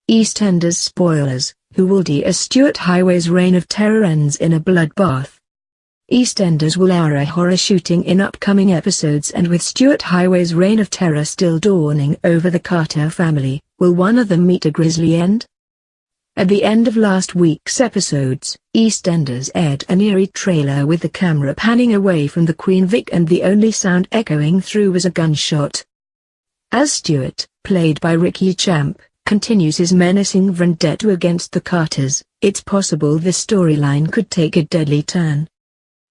EastEnders spoilers, who will die as Stuart Highway's reign of terror ends in a bloodbath. EastEnders will air a horror shooting in upcoming episodes, and with Stuart Highway's reign of terror still dawning over the Carter family, will one of them meet a grisly end? At the end of last week's episodes, EastEnders aired an eerie trailer with the camera panning away from the Queen Vic and the only sound echoing through was a gunshot. As Stuart, played by Ricky Champ, continues his menacing vendetta against the Carters, it's possible this storyline could take a deadly turn.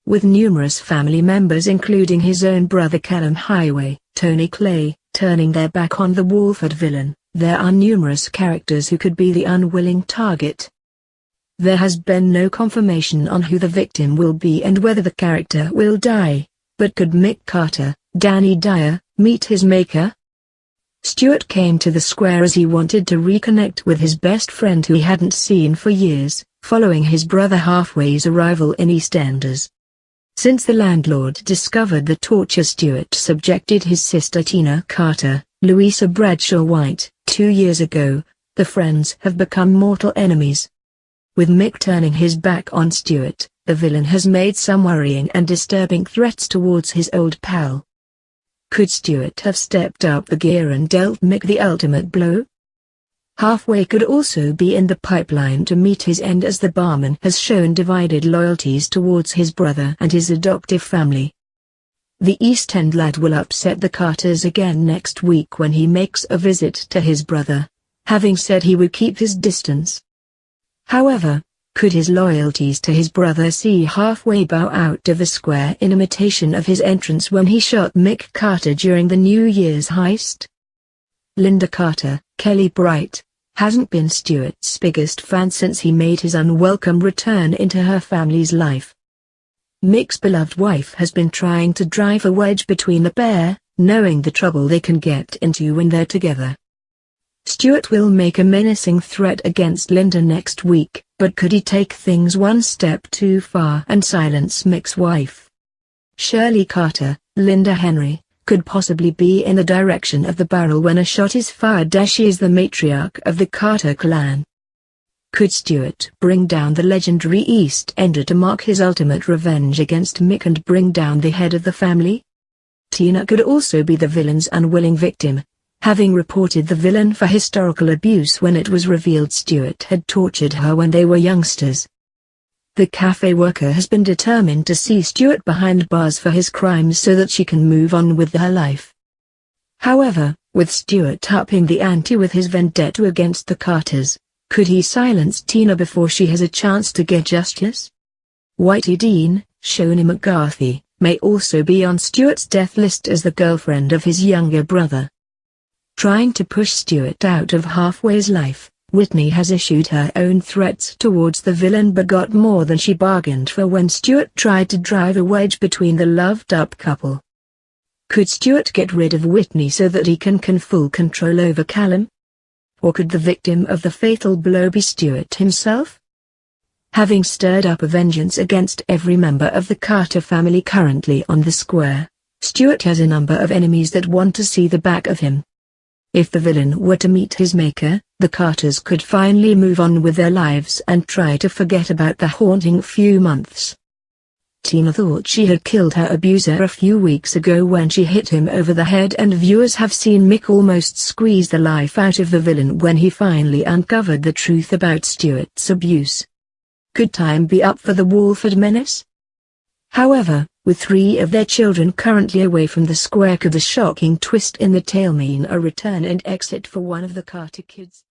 With numerous family members including his own brother Callum Highway, Tony Clay, turning their back on the Walford villain, there are numerous characters who could be the unwilling target. There has been no confirmation on who the victim will be and whether the character will die, but could Mick Carter, Danny Dyer, meet his maker? Stuart came to the square as he wanted to reconnect with his best friend who he hadn't seen for years, following his brother Halfway's arrival in EastEnders. Since the landlord discovered the torture Stuart subjected his sister Tina Carter, Louisa Bradshaw White, 2 years ago, the friends have become mortal enemies. With Mick turning his back on Stuart, the villain has made some worrying and disturbing threats towards his old pal. Could Stuart have stepped up the gear and dealt Mick the ultimate blow? Halfway could also be in the pipeline to meet his end, as the barman has shown divided loyalties towards his brother and his adoptive family. The East End lad will upset the Carters again next week when he makes a visit to his brother, having said he would keep his distance. However, could his loyalties to his brother see Halfway bow out of the square in imitation of his entrance when he shot Mick Carter during the New Year's heist? Linda Carter, Kelly Bright, hasn't been Stuart's biggest fan since he made his unwelcome return into her family's life. Mick's beloved wife has been trying to drive a wedge between the pair, knowing the trouble they can get into when they're together. Stuart will make a menacing threat against Linda next week, but could he take things one step too far and silence Mick's wife? Shirley Carter, Linda Henry, could possibly be in the direction of the barrel when a shot is fired, as she is the matriarch of the Carter clan. Could Stuart bring down the legendary East Ender to mark his ultimate revenge against Mick and bring down the head of the family? Tina could also be the villain's unwilling victim, having reported the villain for historical abuse when it was revealed Stuart had tortured her when they were youngsters. The cafe worker has been determined to see Stuart behind bars for his crimes so that she can move on with her life. However, with Stuart upping the ante with his vendetta against the Carters, could he silence Tina before she has a chance to get justice? Whitey Dean, Shoni McCarthy, may also be on Stuart's death list as the girlfriend of his younger brother. Trying to push Stuart out of Halfway's life, Whitney has issued her own threats towards the villain but got more than she bargained for when Stuart tried to drive a wedge between the loved-up couple. Could Stuart get rid of Whitney so that he can full control over Callum? Or could the victim of the fatal blow be Stuart himself? Having stirred up a vengeance against every member of the Carter family currently on the square, Stuart has a number of enemies that want to see the back of him. If the villain were to meet his maker, the Carters could finally move on with their lives and try to forget about the haunting few months. Tina thought she had killed her abuser a few weeks ago when she hit him over the head, and viewers have seen Mick almost squeeze the life out of the villain when he finally uncovered the truth about Stuart's abuse. Could time be up for the Walford menace? However, with 3 of their children currently away from the square, could the shocking twist in the tale mean a return and exit for one of the Carter kids?